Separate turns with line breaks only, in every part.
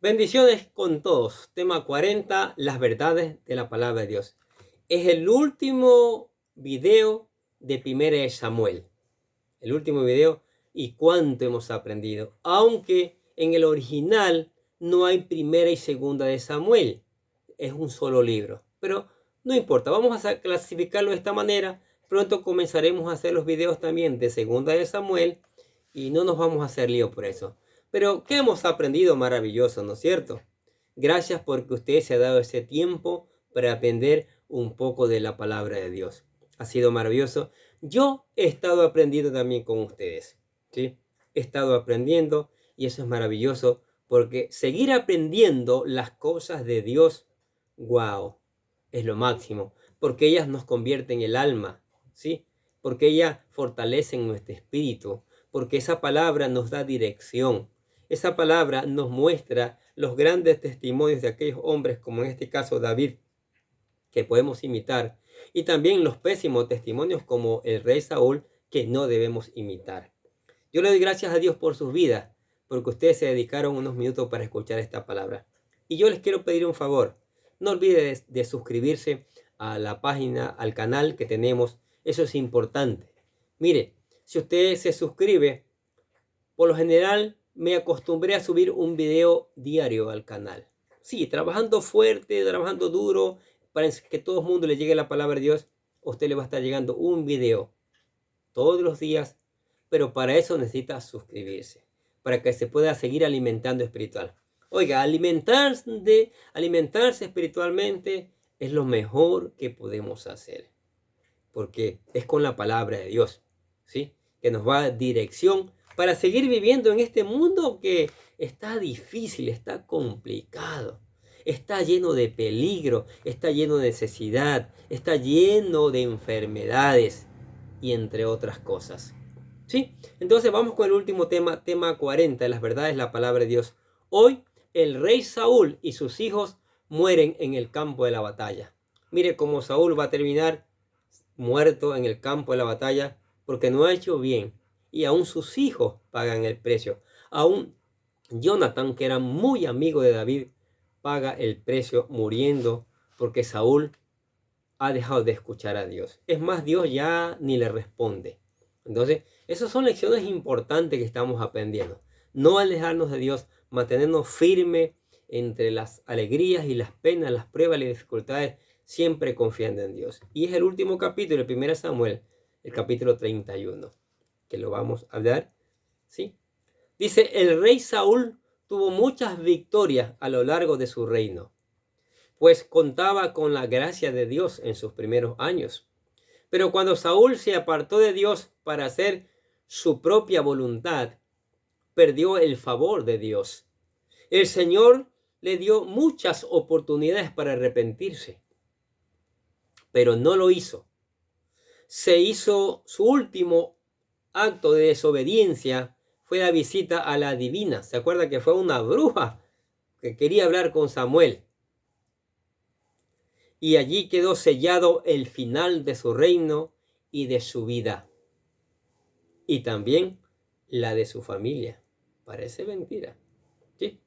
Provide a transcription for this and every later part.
Bendiciones con todos. Tema 40, las verdades de la palabra de Dios. Es el último video de 1 Samuel. El último video y cuánto hemos aprendido. Aunque en el original no hay 1 y 2 de Samuel. Es un solo libro. Pero no importa, vamos a clasificarlo de esta manera. Pronto comenzaremos a hacer los videos también de 2 de Samuel y no nos vamos a hacer lío por eso. Pero ¿qué hemos aprendido maravilloso, no es cierto? Gracias porque usted se ha dado ese tiempo para aprender un poco de la palabra de Dios. Ha sido maravilloso. Yo he estado aprendiendo también con ustedes, ¿sí? He estado aprendiendo y eso es maravilloso porque seguir aprendiendo las cosas de Dios, wow, es lo máximo. Porque ellas nos convierten el alma, ¿sí? Porque ellas fortalecen nuestro espíritu. Porque esa palabra nos da dirección. Esa palabra nos muestra los grandes testimonios de aquellos hombres, como en este caso David, que podemos imitar. Y también los pésimos testimonios como el rey Saúl, que no debemos imitar. Yo le doy gracias a Dios por sus vidas, porque ustedes se dedicaron unos minutos para escuchar esta palabra. Y yo les quiero pedir un favor. No olviden de suscribirse a la página, al canal que tenemos. Eso es importante. Mire, si usted se suscribe, por lo general me acostumbré a subir un video diario al canal. Sí, trabajando fuerte, trabajando duro, para que todo el mundo le llegue la palabra de Dios, a usted le va a estar llegando un video todos los días, pero para eso necesita suscribirse, para que se pueda seguir alimentando espiritual. Oiga, alimentarse espiritualmente es lo mejor que podemos hacer, porque es con la palabra de Dios, ¿sí? Que nos va a dar dirección para seguir viviendo en este mundo que está difícil, está complicado, está lleno de peligro, está lleno de necesidad, está lleno de enfermedades y entre otras cosas. ¿Sí? Entonces vamos con el último tema, tema 40, las verdades de la palabra de Dios. Hoy el rey Saúl y sus hijos mueren en el campo de la batalla. Mire cómo Saúl va a terminar muerto en el campo de la batalla porque no ha hecho bien. Y aún sus hijos pagan el precio. Aún Jonathan, que era muy amigo de David, paga el precio muriendo porque Saúl ha dejado de escuchar a Dios. Es más, Dios ya ni le responde. Entonces, esas son lecciones importantes que estamos aprendiendo. No alejarnos de Dios, mantenernos firmes entre las alegrías y las penas, las pruebas y las dificultades, siempre confiando en Dios. Y es el último capítulo, el 1 Samuel, el capítulo 31, que lo vamos a hablar, ¿sí? Dice, el rey Saúl tuvo muchas victorias a lo largo de su reino, pues contaba con la gracia de Dios en sus primeros años. Pero cuando Saúl se apartó de Dios para hacer su propia voluntad, perdió el favor de Dios. El Señor le dio muchas oportunidades para arrepentirse, pero no lo hizo. Se hizo su último acto de desobediencia, fue la visita a la adivina. ¿Se acuerda que fue una bruja que quería hablar con Samuel? Y allí quedó sellado el final de su reino y de su vida. Y también la de su familia. Parece mentira, ¿sí?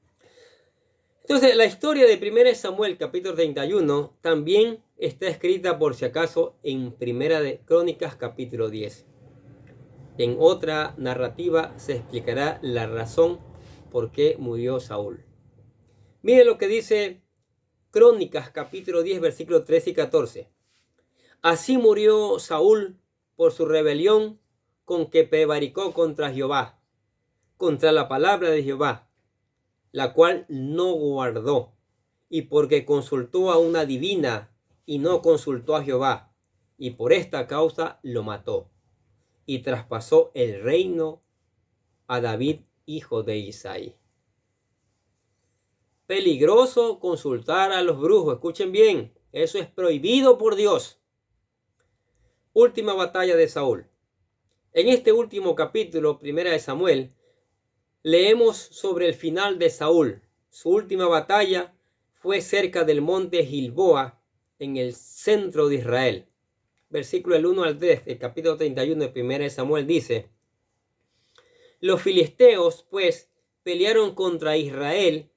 Entonces, la historia de 1 Samuel, capítulo 31, también está escrita, por si acaso, en 1 de Crónicas, capítulo 10. En otra narrativa se explicará la razón por qué murió Saúl. Mire lo que dice Crónicas, capítulo 10, versículos 13 y 14. Así murió Saúl por su rebelión con que prevaricó contra Jehová, contra la palabra de Jehová, la cual no guardó, y porque consultó a una divina y no consultó a Jehová, y por esta causa lo mató, y traspasó el reino a David, hijo de Isaí. Peligroso consultar a los brujos, escuchen bien, eso es prohibido por Dios. Última batalla de Saúl. En este último capítulo, 1 de Samuel, leemos sobre el final de Saúl. Su última batalla fue cerca del monte Gilboa, en el centro de Israel. Versículo del 1 al 3, el capítulo 31 de 1 de Samuel dice: los filisteos, pues, pelearon contra Israel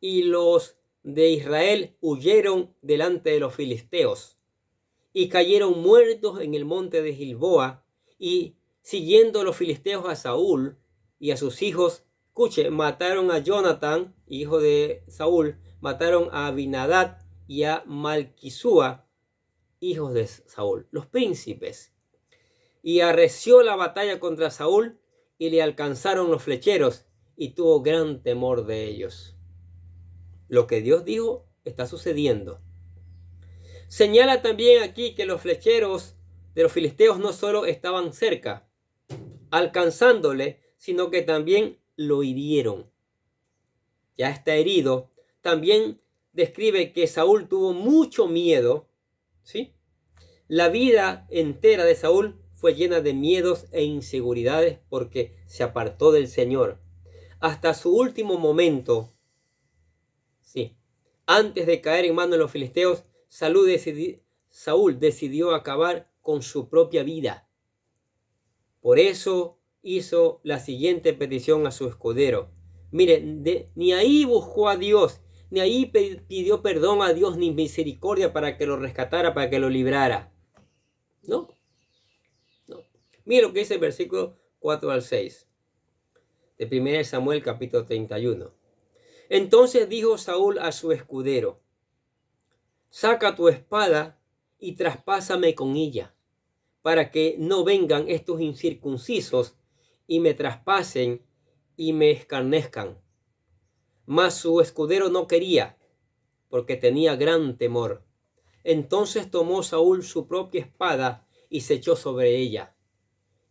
y los de Israel huyeron delante de los filisteos y cayeron muertos en el monte de Gilboa, y siguiendo los filisteos a Saúl y a sus hijos, escuche, mataron a Jonatán, hijo de Saúl, mataron a Abinadab y a Malquisúa, hijos de Saúl, los príncipes. Y arreció la batalla contra Saúl, y le alcanzaron los flecheros, y tuvo gran temor de ellos. Lo que Dios dijo está sucediendo. Señala también aquí que los flecheros de los filisteos no solo estaban cerca, alcanzándole, sino que también lo hirieron. Ya está herido. También describe que Saúl tuvo mucho miedo, ¿sí? La vida entera de Saúl fue llena de miedos e inseguridades porque se apartó del Señor. Hasta su último momento, sí, antes de caer en manos de los filisteos, Saúl decidió acabar con su propia vida. Por eso hizo la siguiente petición a su escudero. Mire, ni ahí buscó a Dios, ni ahí pidió perdón a Dios, ni misericordia para que lo rescatara, para que lo librara. No. Mire lo que dice el versículo 4 al 6 de 1 Samuel capítulo 31. Entonces dijo Saúl a su escudero: saca tu espada y traspásame con ella, para que no vengan estos incircuncisos y me traspasen y me escarnezcan. Mas su escudero no quería, porque tenía gran temor. Entonces tomó Saúl su propia espada y se echó sobre ella.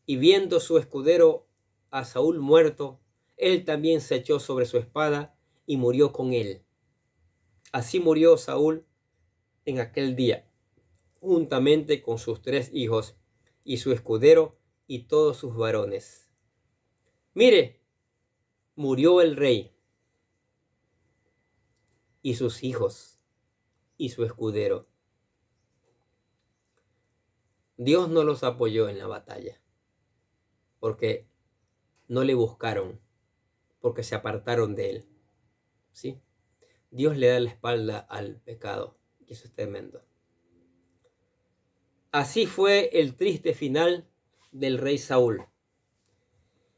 Y viendo su escudero a Saúl muerto, él también se echó sobre su espada y murió con él. Así murió Saúl en aquel día, juntamente con sus 3 hijos y su escudero y todos sus varones. Mire, murió el rey y sus hijos y su escudero. Dios no los apoyó en la batalla, porque no le buscaron, porque se apartaron de él. ¿Sí? Dios le da la espalda al pecado, y eso es tremendo. Así fue el triste final del rey Saúl.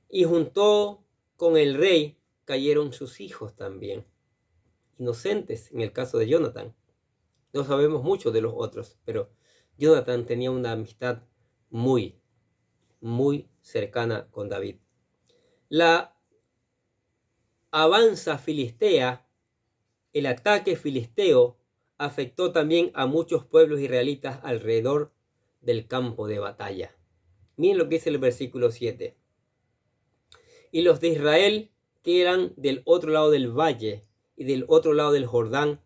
Y junto con el rey cayeron sus hijos también, inocentes en el caso de Jonatán. No sabemos mucho de los otros, pero Jonatán tenía una amistad muy cercana con David. La avanza filistea, el ataque filisteo, afectó también a muchos pueblos israelitas alrededor del campo de batalla. Miren lo que dice el versículo 7. Y los de Israel, que eran del otro lado del valle y del otro lado del Jordán,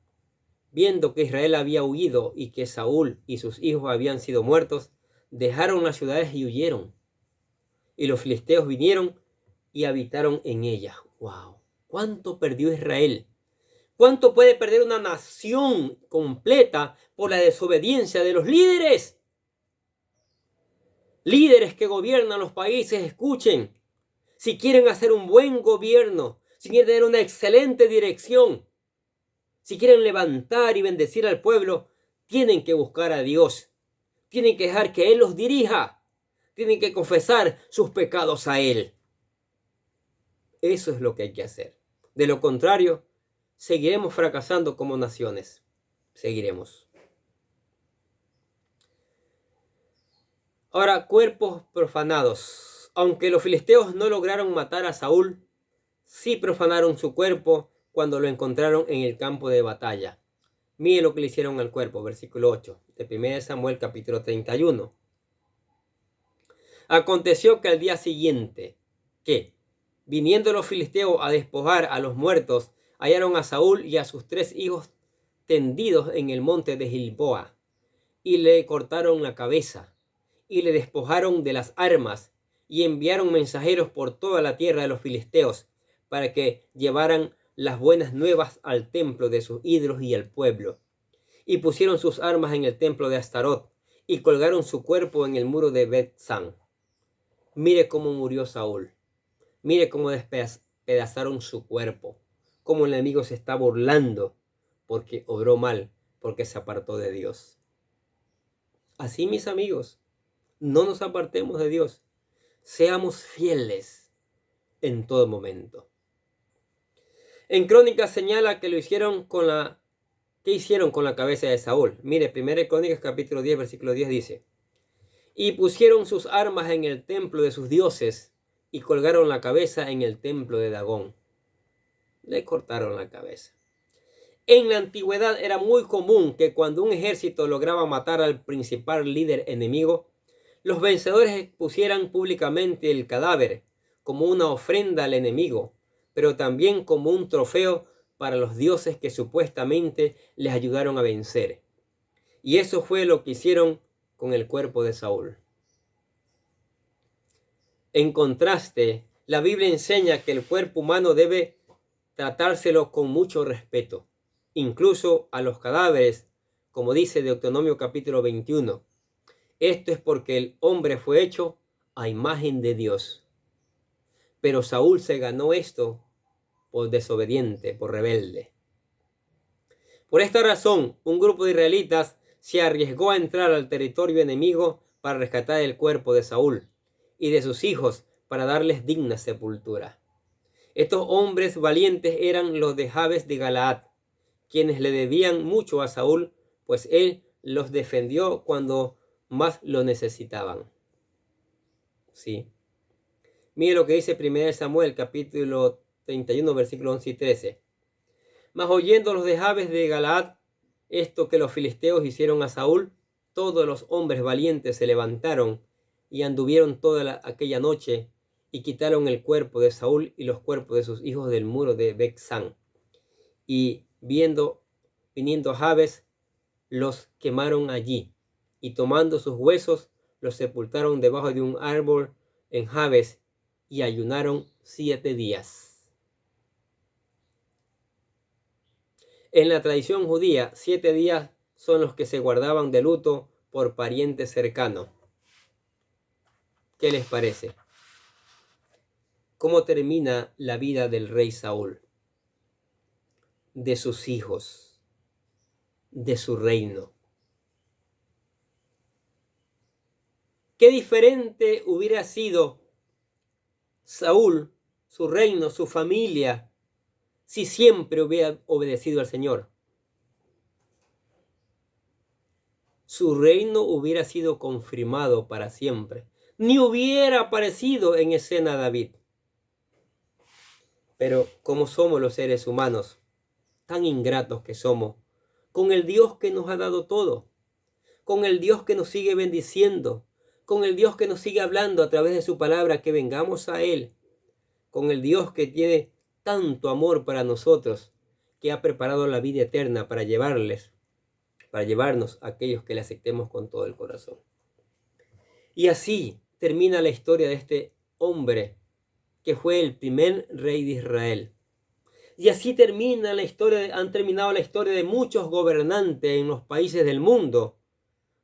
viendo que Israel había huido y que Saúl y sus hijos habían sido muertos, dejaron las ciudades y huyeron. Y los filisteos vinieron y habitaron en ellas. ¡Wow! ¿Cuánto perdió Israel? ¿Cuánto puede perder una nación completa por la desobediencia de los líderes? Líderes que gobiernan los países, escuchen. Si quieren hacer un buen gobierno, si quieren tener una excelente dirección, si quieren levantar y bendecir al pueblo, tienen que buscar a Dios. Tienen que dejar que Él los dirija. Tienen que confesar sus pecados a Él. Eso es lo que hay que hacer. De lo contrario, seguiremos fracasando como naciones. Seguiremos. Ahora, cuerpos profanados. Aunque los filisteos no lograron matar a Saúl, sí profanaron su cuerpo cuando lo encontraron en el campo de batalla. Mire lo que le hicieron al cuerpo, versículo 8 de 1 Samuel capítulo 31. Aconteció que al día siguiente, que, viniendo los filisteos a despojar a los muertos, hallaron a Saúl y a sus 3 hijos tendidos en el monte de Gilboa, y le cortaron la cabeza, y le despojaron de las armas, y enviaron mensajeros por toda la tierra de los filisteos, para que llevaran las buenas nuevas al templo de sus ídolos y al pueblo. Y pusieron sus armas en el templo de Astarot, y colgaron su cuerpo en el muro de Bet-San. Mire cómo murió Saúl. Mire cómo despedazaron su cuerpo. cómo el enemigo se está burlando porque obró mal, porque se apartó de Dios. Así, mis amigos, no nos apartemos de Dios. Seamos fieles en todo momento. En Crónicas señala que hicieron con la cabeza de Saúl. Mire, 1 Crónicas capítulo 10, versículo 10 dice: y pusieron sus armas en el templo de sus dioses y colgaron la cabeza en el templo de Dagón. Le cortaron la cabeza. En la antigüedad era muy común que cuando un ejército lograba matar al principal líder enemigo, los vencedores expusieran públicamente el cadáver como una ofrenda al enemigo, pero también como un trofeo para los dioses que supuestamente les ayudaron a vencer. Y eso fue lo que hicieron con el cuerpo de Saúl. En contraste, la Biblia enseña que el cuerpo humano debe tratárselo con mucho respeto, incluso a los cadáveres, como dice Deuteronomio capítulo 21. Esto es porque el hombre fue hecho a imagen de Dios. Pero Saúl se ganó esto por desobediente, por rebelde. Por esta razón, un grupo de israelitas se arriesgó a entrar al territorio enemigo para rescatar el cuerpo de Saúl y de sus hijos para darles digna sepultura. Estos hombres valientes eran los de Jabes de Galaad, quienes le debían mucho a Saúl, pues él los defendió cuando más lo necesitaban. Sí. Mire lo que dice 1 Samuel, capítulo 31, versículos 11 y 13. Mas oyendo los de Jabes de Galaad esto que los filisteos hicieron a Saúl, todos los hombres valientes se levantaron y anduvieron toda aquella noche y quitaron el cuerpo de Saúl y los cuerpos de sus hijos del muro de Bexán. Y viniendo a Jabes, los quemaron allí, y tomando sus huesos, los sepultaron debajo de un árbol en Jabes, y ayunaron 7 días. En la tradición judía, 7 días son los que se guardaban de luto por pariente cercano. ¿Qué les parece? ¿Cómo termina la vida del rey Saúl? De sus hijos, de su reino. Qué diferente hubiera sido Saúl, su reino, su familia, si siempre hubiera obedecido al Señor. Su reino hubiera sido confirmado para siempre. Ni hubiera aparecido en escena David. Pero como somos los seres humanos, tan ingratos que somos, con el Dios que nos ha dado todo, con el Dios que nos sigue bendiciendo, con el Dios que nos sigue hablando a través de su palabra, que vengamos a Él, con el Dios que tiene tanto amor para nosotros, que ha preparado la vida eterna para llevarnos a aquellos que le aceptemos con todo el corazón. Y así termina la historia de este hombre que fue el primer rey de Israel. Y así han terminado la historia de muchos gobernantes en los países del mundo,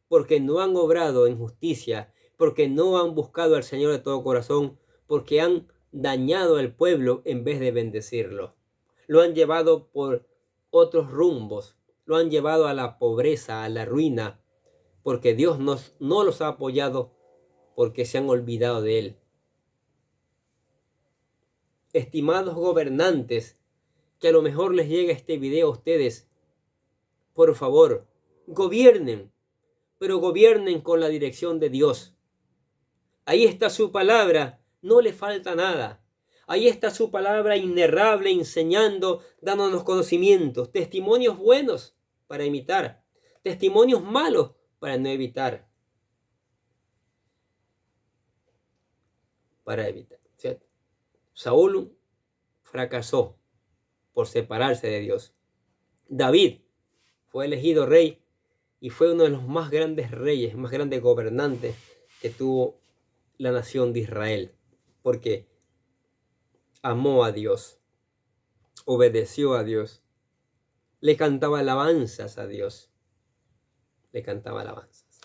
porque no han obrado en justicia, porque no han buscado al Señor de todo corazón, porque han dañado al pueblo en vez de bendecirlo. Lo han llevado por otros rumbos, lo han llevado a la pobreza, a la ruina, porque Dios no los ha apoyado, porque se han olvidado de Él. Estimados gobernantes, que a lo mejor les llega este video a ustedes, por favor, gobiernen, pero gobiernen con la dirección de Dios. Ahí está su palabra, no le falta nada. Ahí está su palabra inerrable, enseñando, dándonos conocimientos, testimonios buenos para imitar, testimonios malos para no evitar. ¿Cierto? Saúl fracasó por separarse de Dios. David fue elegido rey y fue uno de los más grandes reyes, más grandes gobernantes que tuvo la nación de Israel, porque amó a Dios, obedeció a Dios, le cantaba alabanzas a Dios, le cantaba alabanzas.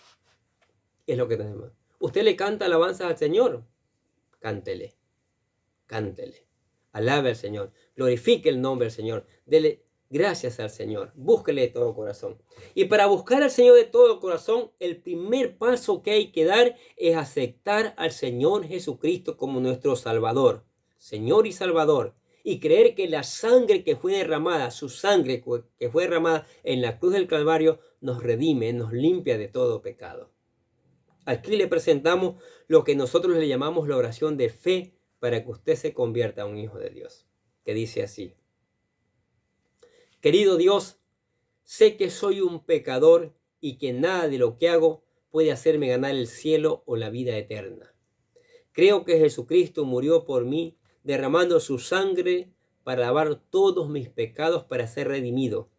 Es lo que tenemos. ¿Usted le canta alabanzas al Señor? Cántele, cántele. Alabe al Señor, glorifique el nombre del Señor, dele gracias al Señor, búsquele de todo corazón. Y para buscar al Señor de todo corazón, el primer paso que hay que dar es aceptar al Señor Jesucristo como nuestro Salvador, Señor y Salvador, y creer que la sangre que fue derramada, su sangre que fue derramada en la cruz del Calvario, nos redime, nos limpia de todo pecado. Aquí le presentamos lo que nosotros le llamamos la oración de fe para que usted se convierta en un hijo de Dios, que dice así: querido Dios, sé que soy un pecador y que nada de lo que hago puede hacerme ganar el cielo o la vida eterna. Creo que Jesucristo murió por mí, derramando su sangre para lavar todos mis pecados para ser redimido,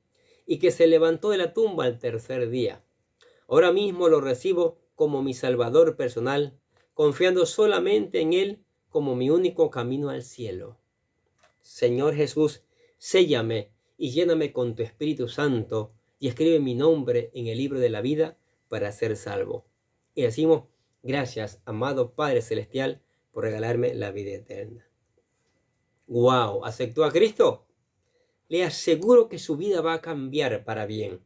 y que se levantó de la tumba al tercer día. Ahora mismo lo recibo como mi Salvador personal, confiando solamente en Él como mi único camino al cielo. Señor Jesús, séllame y lléname con tu Espíritu Santo y escribe mi nombre en el libro de la vida para ser salvo. Y decimos: gracias, amado Padre Celestial, por regalarme la vida eterna. ¡Wow! ¿Aceptó a Cristo? Le aseguro que su vida va a cambiar para bien.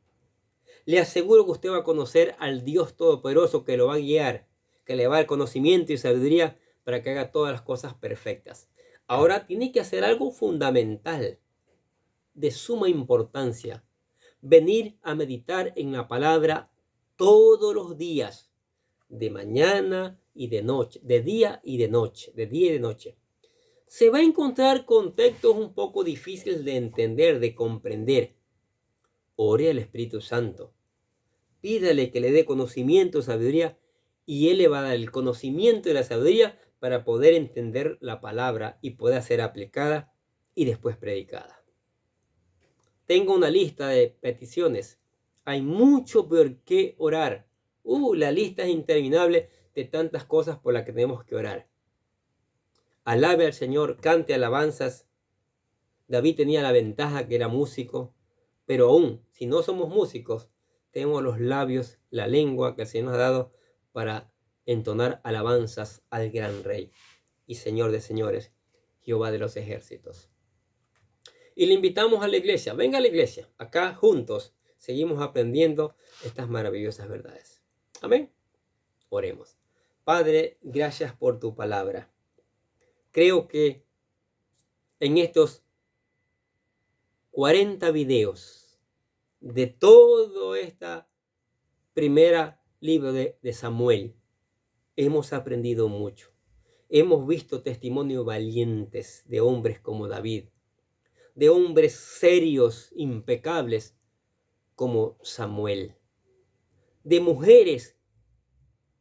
Le aseguro que usted va a conocer al Dios Todopoderoso que lo va a guiar, que le va a dar conocimiento y sabiduría para que haga todas las cosas perfectas. Ahora tiene que hacer algo fundamental, de suma importancia: venir a meditar en la palabra todos los días, de mañana y de noche, de día y de noche, de día y de noche. Se va a encontrar con textos un poco difíciles de entender, de comprender. Ore al Espíritu Santo. Pídale que le dé conocimiento, sabiduría, y Él le va a dar el conocimiento y la sabiduría para poder entender la palabra y poder ser aplicada y después predicada. Tengo una lista de peticiones. Hay mucho por qué orar. La lista es interminable de tantas cosas por las que tenemos que orar. Alabe al Señor, cante alabanzas. David tenía la ventaja que era músico, pero aún si no somos músicos, tenemos los labios, la lengua que el Señor nos ha dado para entonar alabanzas al gran Rey y Señor de señores, Jehová de los ejércitos. Y le invitamos a la iglesia. Venga a la iglesia. Acá juntos seguimos aprendiendo estas maravillosas verdades. Amén. Oremos. Padre, gracias por tu palabra. Creo que en estos 40 videos de todo esta primera libro de Samuel, hemos aprendido mucho. Hemos visto testimonios valientes de hombres como David, de hombres serios, impecables como Samuel, de mujeres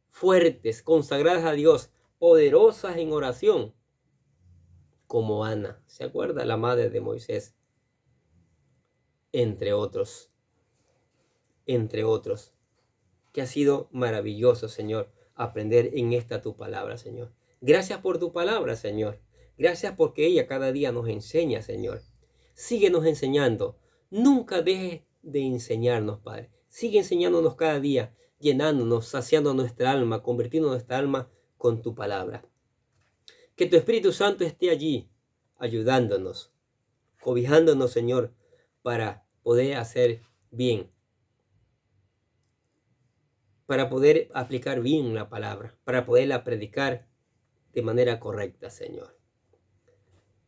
fuertes, consagradas a Dios, poderosas en oración, como Ana, ¿se acuerda? La madre de Moisés, entre otros, que ha sido maravilloso, Señor, aprender en esta tu palabra, Señor. Gracias por tu palabra, Señor. Gracias porque ella cada día nos enseña, Señor. Síguenos enseñando. Nunca dejes de enseñarnos, Padre. Sigue enseñándonos cada día, llenándonos, saciando nuestra alma, convirtiendo nuestra alma con tu palabra. Que tu Espíritu Santo esté allí, ayudándonos, cobijándonos, Señor, para poder hacer bien, para poder aplicar bien la palabra, para poderla predicar de manera correcta, Señor.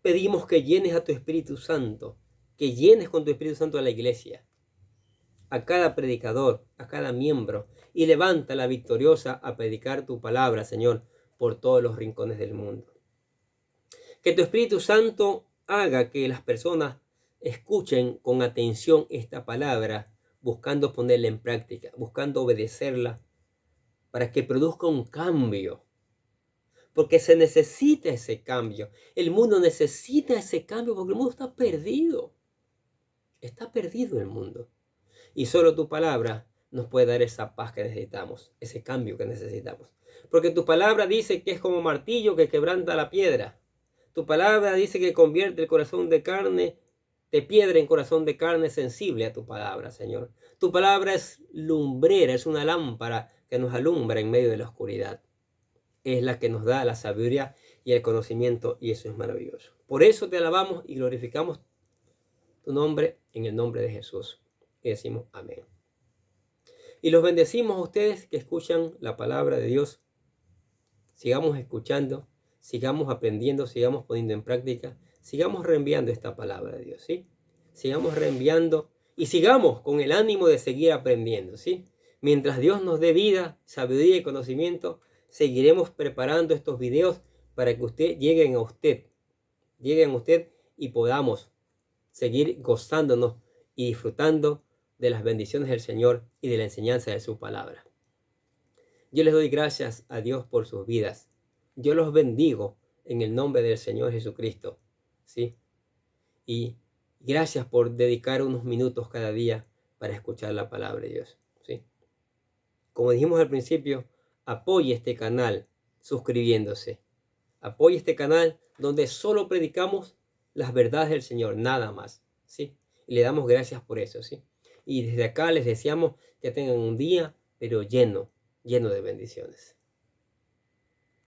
Pedimos que llenes a tu Espíritu Santo, que llenes con tu Espíritu Santo a la iglesia, a cada predicador, a cada miembro, y levántala victoriosa a predicar tu palabra, Señor, por todos los rincones del mundo. Que tu Espíritu Santo haga que las personas escuchen con atención esta palabra, buscando ponerla en práctica, buscando obedecerla, para que produzca un cambio. Porque se necesita ese cambio. El mundo necesita ese cambio porque el mundo está perdido. Está perdido el mundo. Y solo tu palabra nos puede dar esa paz que necesitamos, ese cambio que necesitamos. Porque tu palabra dice que es como martillo que quebranta la piedra. Tu palabra dice que convierte el corazón de piedra en corazón de carne sensible a tu palabra, Señor. Tu palabra es lumbrera, es una lámpara que nos alumbra en medio de la oscuridad. Es la que nos da la sabiduría y el conocimiento, y eso es maravilloso. Por eso te alabamos y glorificamos tu nombre en el nombre de Jesús. Y decimos amén. Y los bendecimos a ustedes que escuchan la palabra de Dios. Sigamos escuchando, sigamos aprendiendo, sigamos poniendo en práctica, sigamos reenviando esta palabra de Dios, ¿sí? Sigamos reenviando y sigamos con el ánimo de seguir aprendiendo, ¿sí? Mientras Dios nos dé vida, sabiduría y conocimiento, seguiremos preparando estos videos para que lleguen a usted y podamos seguir gozándonos y disfrutando de las bendiciones del Señor y de la enseñanza de su palabra. Yo les doy gracias a Dios por sus vidas. Yo los bendigo en el nombre del Señor Jesucristo, ¿sí? Y gracias por dedicar unos minutos cada día para escuchar la palabra de Dios, ¿sí? Como dijimos al principio, apoye este canal suscribiéndose. Apoye este canal donde solo predicamos las verdades del Señor, nada más, ¿sí? Y le damos gracias por eso, ¿sí? Y desde acá les deseamos que tengan un día, pero lleno de bendiciones.